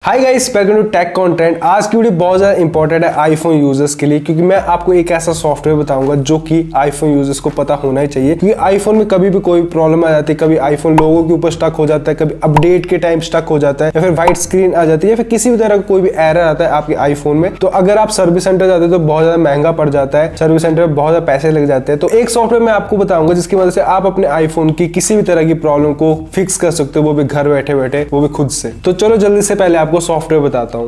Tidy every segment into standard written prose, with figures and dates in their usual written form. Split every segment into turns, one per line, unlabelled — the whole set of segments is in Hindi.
Hi guys, welcome to tech content. आज की वीडियो बहुत ज़्यादा इंपॉर्टेंट है आईफोन यूजर्स के लिए, क्योंकि मैं आपको एक ऐसा सॉफ्टवेयर बताऊंगा जो कि आईफोन यूजर्स को पता होना ही चाहिए। क्योंकि आईफोन में कभी भी कोई प्रॉब्लम आ जाती है, कभी आईफोन लोगों के ऊपर स्टक हो जाता है, कभी अपडेट के टाइम स्टक हो जाता है, या फिर व्हाइट स्क्रीन आ जाती है, या फिर किसी भी तरह का कोई भी एरर आता है आपके आईफोन में। तो अगर आप सर्विस सेंटर जाते हैं तो बहुत ज्यादा महंगा पड़ जाता है, सर्विस सेंटर में बहुत ज्यादा पैसे लग जाते हैं। तो एक सॉफ्टवेयर मैं आपको बताऊंगा जिसकी मदद से आप अपने आईफोन की किसी भी तरह की प्रॉब्लम को फिक्स कर सकते हो, वो भी घर बैठे बैठे, वो भी खुद से। तो चलो जल्दी से पहले आपको सॉफ्टवेयर बताता हूं।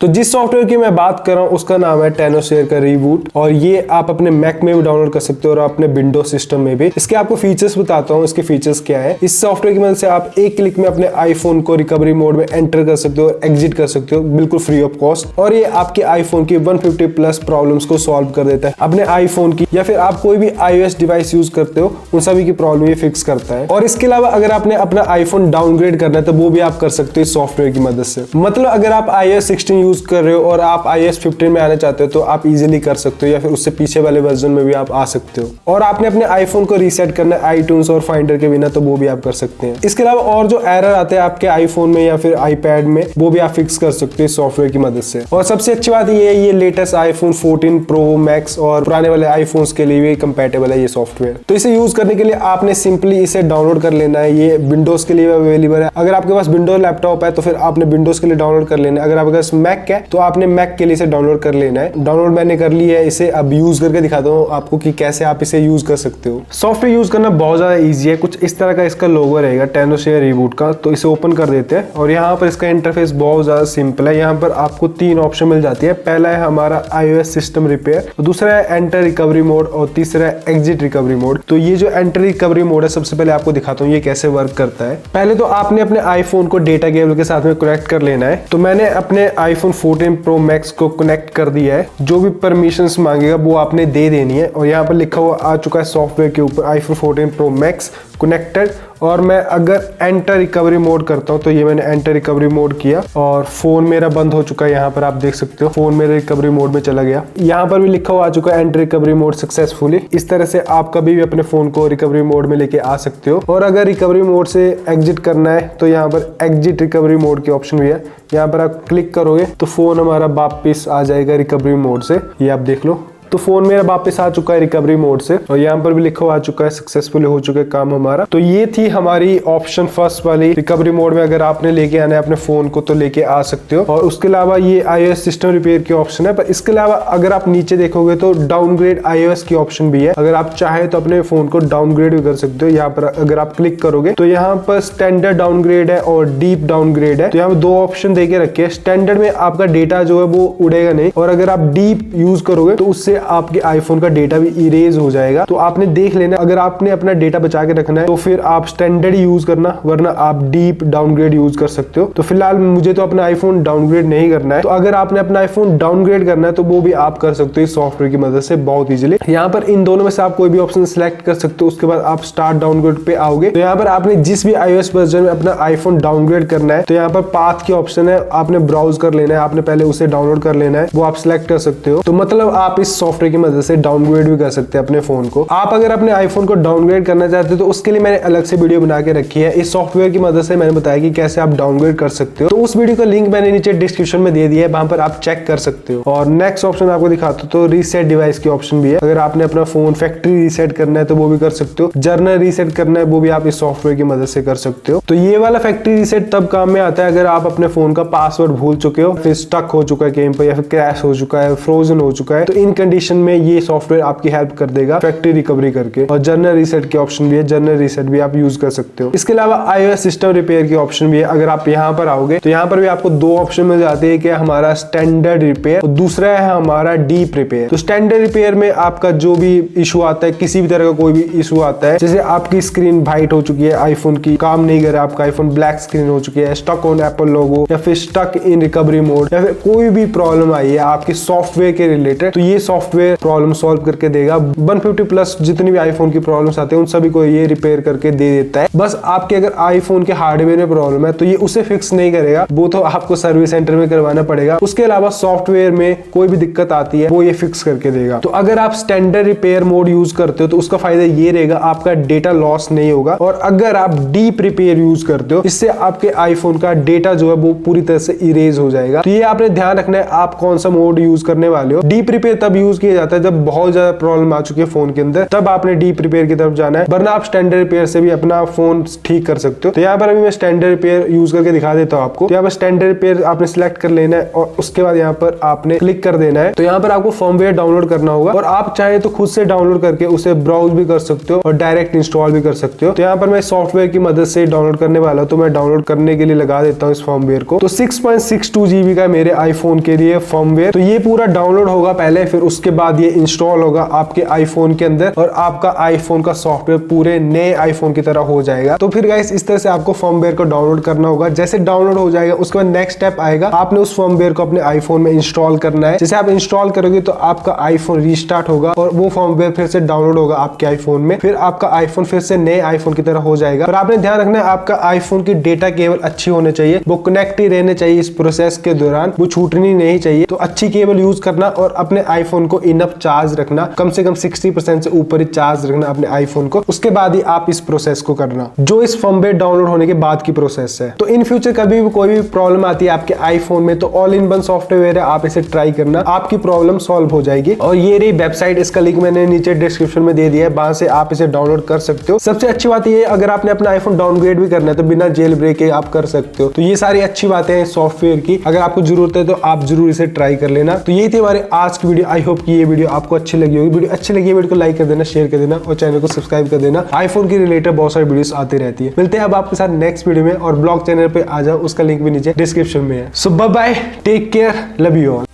तो जिस सॉफ्टवेयर की मैं बात कर रहा हूं उसका नाम है टेनोशेयर का रीबूट, और ये आप अपने मैक में भी डाउनलोड कर सकते हो और अपने विंडोज सिस्टम में भी। इसके आपको फीचर्स बताता हूं, इसके फीचर्स क्या है। इस सॉफ्टवेयर की मदद से आप एक क्लिक में अपने आईफोन को रिकवरी मोड में एंटर कर सकते हो और एग्जिट कर सकते हो, बिल्कुल फ्री ऑफ कॉस्ट। और ये आपके आईफोन की 150 प्लस प्रॉब्लम्स को सॉल्व कर देता है। अपने आईफोन की या फिर आप कोई भी iOS डिवाइस यूज करते हो उन सभी की प्रॉब्लम ये फिक्स करता है। और इसके अलावा अगर आपने अपना आईफोन डाउनग्रेड करना है तो वो भी आप कर सकते हो इस सॉफ्टवेयर की मदद से। मतलब अगर आप iOS 16 यूज कर रहे हो और आप iOS 15 में आना चाहते हो तो आप इजीली कर सकते हो, या फिर उससे पीछे वाले वर्जन में भी आप आ सकते हो। और आपने अपने आईफोन को रीसेट करना है iTunes और फाइंडर के बिना तो वो भी आप कर सकते हैं। इसके अलावा और जो एरर आते हैं आपके आईफोन में या फिर आईपैड में वो भी आप फिक्स कर सकते हो इस सॉफ्टवेयर की मदद से। और सबसे अच्छी बात ये है, ये लेटेस्ट आईफोन 14 प्रो मैक्स और पुराने वाले आईफोन्स के लिए भी कंपैटिबल है ये सॉफ्टवेयर। तो इसे यूज करने के लिए आपने सिंपली इसे डाउनलोड कर लेना है। ये विंडोज के लिए अवेलेबल है। अगर आपके पास विंडोज लैपटॉप है तो फिर आपने विंडोज के लिए डाउनलोड कर लेना है। अगर आपके पास मैक है तो आपने मैक के लिए इसे डाउनलोड कर लेना है। डाउनलोड मैंने कर ली है इसे, अब यूज करके दिखाता हूँ आपको कि कैसे आप इसे यूज कर सकते हो। सॉफ्टवेयर यूज करना बहुत ज्यादा इजी है। कुछ इस तरह का इसका लोगो रहेगा टेनोशेयर रीबूट का। तो इसे ओपन कर देते हैं और यहाँ पर इसका इंटरफेस बहुत ज्यादा सिंपल है। यहाँ पर आपको 3 ऑप्शन मिल जाती है। पहला है हमारा iOS सिस्टम रिपेयर, दूसरा है एंटर रिकवरी मोड और तीसरा है एग्जिट रिकवरी मोड। तो ये जो एंटर रिकवरी मोड है सबसे पहले आपको दिखाता हूँ ये कैसे वर्क करता है। पहले तो आपने अपने आईफोन को डेटा केबल के साथ में कनेक्ट कर लेना है। तो मैंने अपने आईफोन 14 प्रो मैक्स को कनेक्ट कर दिया है। जो भी परमिशंस मांगेगा वो आपने दे देनी है। और यहाँ पर लिखा हुआ आ चुका है सॉफ्टवेयर के ऊपर आईफोन 14 प्रो मैक्स कनेक्टेड। और मैं अगर एंटर रिकवरी मोड करता हूँ तो ये मैंने एंटर रिकवरी मोड किया और फोन मेरा बंद हो चुका है। यहाँ पर आप देख सकते हो फोन मेरे रिकवरी मोड में चला गया। यहाँ पर भी लिखा हुआ आ चुका है एंटर रिकवरी मोड सक्सेसफुली। इस तरह से आप कभी भी अपने फोन को रिकवरी मोड में लेके आ सकते हो। और अगर रिकवरी मोड से एग्जिट करना है तो यहाँ पर एग्जिट रिकवरी मोड की ऑप्शन भी है। यहाँ पर आप क्लिक करोगे तो फोन हमारा वापस आ जाएगा रिकवरी मोड से। ये आप देख लो, तो फोन मेरा वापस आ चुका है रिकवरी मोड से। और यहाँ पर भी लिखा हुआ आ चुका है सक्सेसफुल हो चुका है काम हमारा। तो ये थी हमारी ऑप्शन फर्स्ट वाली। रिकवरी मोड में अगर आपने लेके आना है अपने फोन को तो लेके आ सकते हो। और उसके अलावा ये iOS सिस्टम रिपेयर की ऑप्शन है। पर इसके अलावा अगर आप नीचे देखोगे तो डाउनग्रेड iOS की ऑप्शन भी है। अगर आप चाहे तो अपने फोन को डाउनग्रेड भी कर सकते हो। यहाँ पर अगर आप क्लिक करोगे तो यहाँ पर स्टैंडर्ड डाउनग्रेड है और डीप डाउनग्रेड है। तो यहाँ पर 2 ऑप्शन देके रखे हैं। स्टैंडर्ड में आपका डेटा जो है वो उड़ेगा नहीं, और अगर आप डीप यूज करोगे तो उससे आपके आईफोन का डेटा भी इरेज हो जाएगा। तो आपने देख लेना, अगर आपने अपना डेटा बचा के रखना है तो फिर आप स्टैंडर्ड यूज करना, वरना आप डीप डाउनग्रेड यूज कर सकते हो। तो फिलहाल मुझे तो अपना आईफोन डाउनग्रेड नहीं करना है। तो अगर आपने अपना आईफोन डाउनग्रेड करना है तो वो भी आप कर सकते हो इस सॉफ्टवेयर की मदद से बहुत इजीली। यहाँ पर इन दोनों में से आप कोई भी ऑप्शन सिलेक्ट कर सकते हो। उसके बाद आप स्टार्ट डाउनग्रेड पे आओगे। तो यहाँ पर आपने जिस भी iOS वर्जन में अपना आईफोन डाउनग्रेड करना है तो यहाँ पर पाथ की ऑप्शन है, आपने ब्राउज कर लेना है, आपने पहले उसे डाउनलोड कर लेना है, वो आप सिलेक्ट कर सकते हो। तो मतलब आप इस सॉफ्टवेयर की मदद से डाउनग्रेड भी कर सकते हैं अपने फोन को। आप अगर अपने आईफोन को डाउनग्रेड करना चाहते हो तो उसके लिए मैंने अलग से वीडियो बना के रखी है। इस सॉफ्टवेयर की मदद से मैंने बताया कि कैसे आप डाउनग्रेड कर सकते हो। तो उस वीडियो का लिंक मैंने नीचे डिस्क्रिप्शन में दे दिया है, वहां पर आप चेक कर सकते हो। और नेक्स्ट ऑप्शन आपको दिखाता हूं तो रीसेट डिवाइस की ऑप्शन भी है। अगर आपने अपना फोन फैक्ट्री रीसेट करना है तो वो भी कर सकते हो। जर्नल रीसेट करना है वो भी आप इस सॉफ्टवेयर की मदद से कर सकते हो। तो ये वाला फैक्ट्री रीसेट तब काम में आता है अगर आप अपने फोन का पासवर्ड भूल चुके हो, फिर स्टक हो चुका है कहीं पर, या फिर क्रैश हो चुका है, फ्रोजन हो चुका है। तो इन कंडीशन में ये सॉफ्टवेयर आपकी हेल्प कर देगा फैक्ट्री रिकवरी करके। और जर्नल रीसेट की ऑप्शन भी है, जर्नल रीसेट भी आप यूज कर सकते हो। इसके अलावा iOS सिस्टम रिपेयर की ऑप्शन भी है। अगर आप यहाँ पर आओगे तो यहाँ पर भी आपको 2 ऑप्शन मिल जाते हैं कि हमारा स्टैंडर्ड रिपेयर और दूसरा है हमारा डीप रिपेयर। तो स्टैंडर्ड रिपेयर में आपका जो भी इशू आता है, किसी भी तरह का कोई भी इशू आता है, जैसे आपकी स्क्रीन वाइट हो चुकी है, आईफोन की काम नहीं कर रहा, आपका आईफोन ब्लैक स्क्रीन हो चुकी है, स्टक ऑन एप्पल लोगो, या फिर स्टक इन रिकवरी मोड, या फिर कोई भी प्रॉब्लम आई है आपके सॉफ्टवेयर के रिलेटेड, तो ये सॉफ्टवेयर सॉफ्टवेयर प्रॉब्लम सॉल्व करके देगा। 150 प्लस जितनी भी आईफोन की प्रॉब्लम्स आते हैं उन सभी को ये रिपेयर करके दे देता है। बस आपके अगर आईफोन के हार्डवेयर में प्रॉब्लम है तो ये उसे फिक्स नहीं करेगा, वो तो आपको सर्विस सेंटर में करवाना पड़ेगा। उसके अलावा सॉफ्टवेयर में कोई भी दिक्कत आती है वो ये फिक्स करके देगा। तो अगर आप स्टैंडर्ड रिपेयर मोड यूज करते हो तो उसका फायदा ये रहेगा, आपका डेटा लॉस नहीं होगा। और अगर आप डीप रिपेयर यूज करते हो, इससे आपके आईफोन का डेटा जो है वो पूरी तरह से इरेज हो जाएगा। तो ये आपने ध्यान रखना है आप कौन सा मोड यूज करने वाले हो। डीप रिपेयर तब यूज किया जाता है जब बहुत ज्यादा प्रॉब्लम आ चुकी है फोन के अंदर, तब आपने डीप रिपेयर की तरफ जाना है, वरना आप स्टैंडर्ड रिपेयर से भी अपना फोन ठीक कर सकते हो। तो यहाँ पर अभी मैं स्टैंडर्ड रिपेयर यूज करके दिखा देता हूँ आपको। तो यहाँ पर स्टैंडर्ड रिपेयर आपने सिलेक्ट कर लेना है और उसके बाद यहाँ पर आपने क्लिक कर देना है। तो यहाँ पर आपको फर्मवेयर डाउनलोड करना होगा और आप चाहे तो खुद से डाउनलोड करके उसे ब्राउज भी कर सकते हो और डायरेक्ट इंस्टॉल भी कर सकते हो। तो यहाँ पर मैं सॉफ्टवेयर की मदद से डाउनलोड करने वाला हूं, तो मैं डाउनलोड करने के लिए लगा देता हूँ इस फर्मवेयर को। तो 6.62 GB का मेरे आईफोन के लिए फर्मवेयर। तो ये पूरा डाउनलोड होगा पहले, फिर उसके बाद ये इंस्टॉल होगा आपके आईफोन के अंदर और आपका आईफोन का सॉफ्टवेयर पूरे नए आईफोन की तरह हो जाएगा। तो फिर गाइस इस तरह से आपको फर्मवेयर को डाउनलोड करना होगा। जैसे डाउनलोड हो जाएगा उसके बाद नेक्स्ट स्टेप आएगा, आपने उस फर्मवेयर को अपने आईफोन में इंस्टॉल करना है। जैसे आप इंस्टॉल करोगे तो आपका आईफोन रीस्टार्ट होगा और वो फर्मवेयर फिर से डाउनलोड होगा आपके आईफोन में, फिर आपका आईफोन फिर से नए आईफोन की तरह हो जाएगा। पर आपने ध्यान रखना है आपका आईफोन की डेटा केबल अच्छी होने चाहिए, वो कनेक्ट ही रहने चाहिए इस प्रोसेस के दौरान, वो छूटनी नहीं चाहिए। तो अच्छी केबल यूज करना और अपने आईफोन को इनफ चार्ज रखना, कम से कम 60% से ऊपर ही चार्ज रखना अपने आईफोन को, उसके बाद ही आप इस प्रोसेस को करना, जो इस फर्मवेयर डाउनलोड होने के बाद की प्रोसेस है। तो इन फ्यूचर कभी भी कोई भी प्रॉब्लम आती है आपके आईफोन में तो ऑल इन वन सॉफ्टवेयर है, आप इसे ट्राई करना, आपकी प्रॉब्लम सॉल्व हो जाएगी। और ये रही वेबसाइट, इसका लिंक मैंने नीचे डिस्क्रिप्शन में दे दिया है, वहां से आप इसे डाउनलोड कर सकते हो। सबसे अच्छी बात ये अगर आपने अपना आईफोन डाउनग्रेड भी करना है तो बिना जेल ब्रेक के आप कर सकते हो। तो ये सारी अच्छी बातें हैं सॉफ्टवेयर की, अगर आपको जरूरत है तो आप जरूर इसे ट्राई कर लेना। तो यही थी हमारे आज की वीडियो। आई होप कि ये वीडियो आपको अच्छी लगी होगी। वीडियो अच्छी लगी है वीडियो को लाइक कर देना, शेयर कर देना और चैनल को सब्सक्राइब कर देना। आईफोन की रिलेटेड बहुत सारी वीडियोस आती रहती है। मिलते हैं अब आपके साथ नेक्स्ट वीडियो में, और ब्लॉग चैनल पे आ जाओ, उसका लिंक भी नीचे डिस्क्रिप्शन में है। So bye bye, take care, love you all.